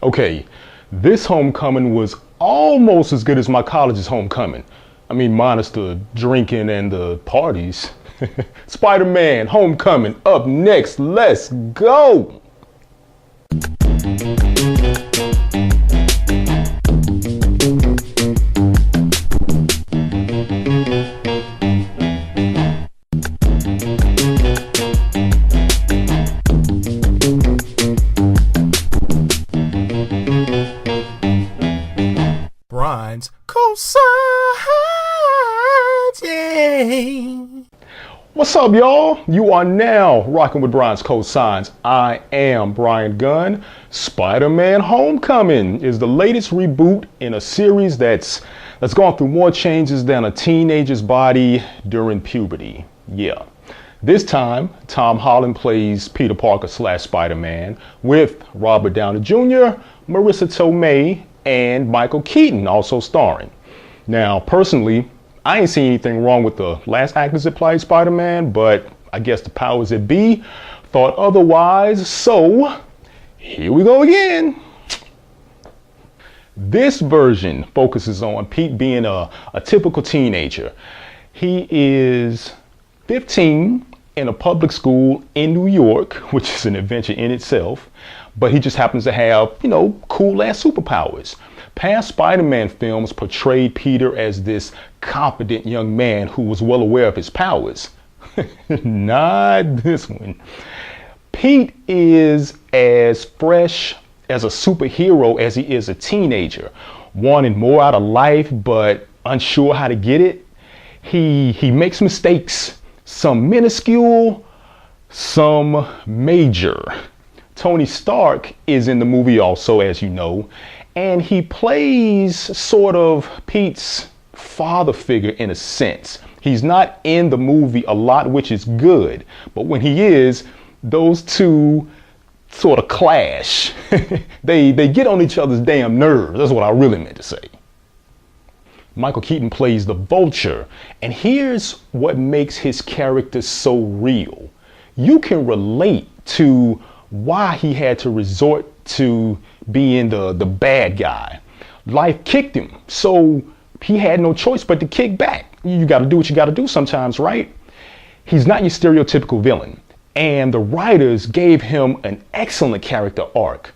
Okay, this homecoming was almost as good as my college's homecoming. I mean, minus the drinking and the parties. Spider-Man Homecoming up next. Let's go! Brian's cosigns, yeah. What's up, y'all? You are now rocking with Brian's Cosigns. I am Brian Gunn. Spider-Man Homecoming is the latest reboot in a series that's gone through more changes than a teenager's body during puberty. Yeah. This time, Tom Holland plays Peter Parker / Spider-Man with Robert Downey Jr., Marisa Tomei, and Michael Keaton also starring. Now, personally, I ain't seen anything wrong with the last actors that played Spider-Man, but I guess the powers that be thought otherwise, so here we go again. This version focuses on Pete being a typical teenager. He is 15 in a public school in New York, which is an adventure in itself, but he just happens to have, cool ass superpowers. Past Spider-Man films portrayed Peter as this confident young man who was well aware of his powers. Not this one. Pete is as fresh as a superhero as he is a teenager, wanting more out of life but unsure how to get it. He makes mistakes, some minuscule, some major. Tony Stark is in the movie also, as you know, and he plays sort of Pete's father figure in a sense. He's not in the movie a lot, which is good, but when he is, those two sort of clash. They get on each other's damn nerves. That's what I really meant to say. Michael Keaton plays the Vulture, and here's what makes his character so real. You can relate to why he had to resort to being the bad guy. Life kicked him, so he had no choice but to kick back. You got to do what you got to do sometimes, right? He's not your stereotypical villain, and the writers gave him an excellent character arc.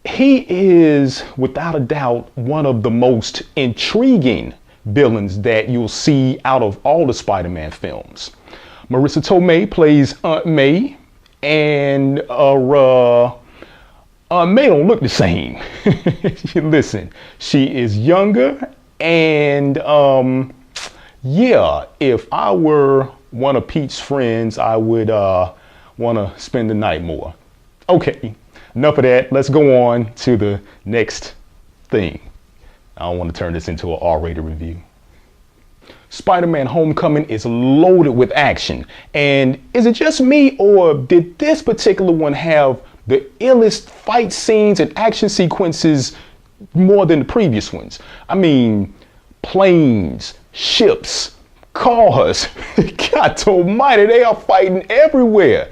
He is, without a doubt, one of the most intriguing villains that you'll see out of all the Spider-Man films. Marisa Tomei plays Aunt May, and May don't look the same. Listen, she is younger, and yeah, if I were one of Pete's friends, I would want to spend the night more. Okay, enough of that. Let's go on to the next thing. I don't want to turn this into an R-rated review. Spider-Man Homecoming is loaded with action. And is it just me, or did this particular one have the illest fight scenes and action sequences more than the previous ones? I mean, planes, ships, cars. God almighty, they are fighting everywhere.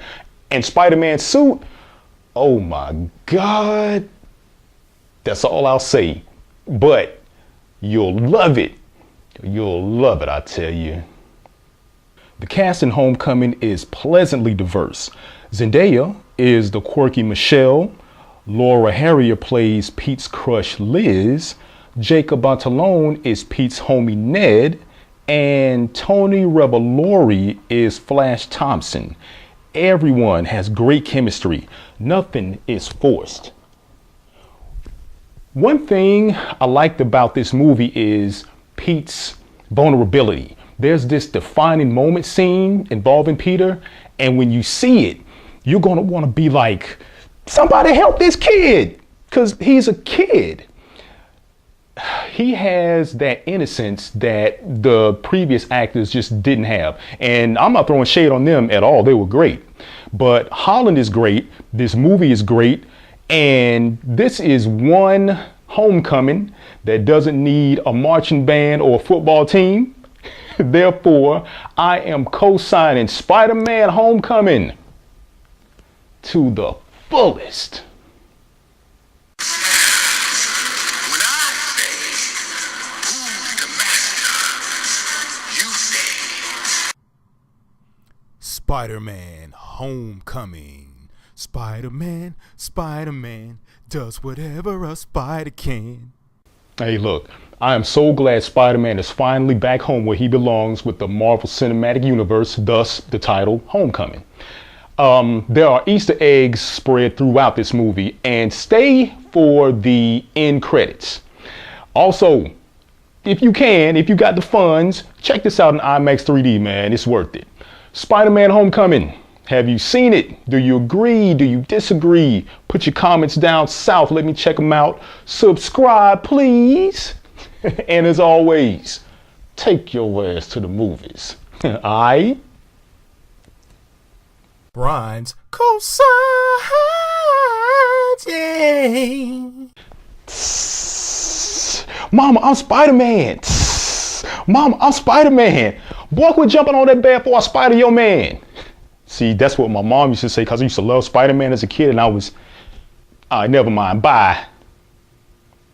And Spider-Man's suit, oh my God. That's all I'll say. But you'll love it. You'll love it, I tell you. The cast in Homecoming is pleasantly diverse. Zendaya is the quirky Michelle. Laura Harrier plays Pete's crush Liz. Jacob Batalon is Pete's homie Ned. And Tony Revolori is Flash Thompson. Everyone has great chemistry. Nothing is forced. One thing I liked about this movie is Pete's vulnerability. There's this defining moment scene involving Peter, and when you see it, you're gonna want to be like, somebody help this kid, because he's a kid. He has that innocence that the previous actors just didn't have, and I'm not throwing shade on them at all. They were great, but Holland is great. This movie is great, and this is one homecoming that doesn't need a marching band or a football team. Therefore, I am co-signing Spider-Man Homecoming to the fullest. Spider-Man Homecoming. Spider-Man, Spider-Man does whatever a spider can. Hey, look, I am so glad Spider-Man is finally back home where he belongs with the Marvel Cinematic Universe, thus the title Homecoming. There are Easter eggs spread throughout this movie, and stay for the end credits. Also, if you got the funds, check this out in IMAX 3D, man. It's worth it. Spider-Man Homecoming. Have you seen it? Do you agree? Do you disagree? Put your comments down south. Let me check them out. Subscribe, please. And as always, take your ass to the movies. Aight? Rhymes, cosines, yeah. Mama, I'm Spider-Man. Mama, I'm Spider-Man. Boy, quit jumping on that bed before I spider your man. See, that's what my mom used to say because I used to love Spider-Man as a kid and I was, never mind, bye.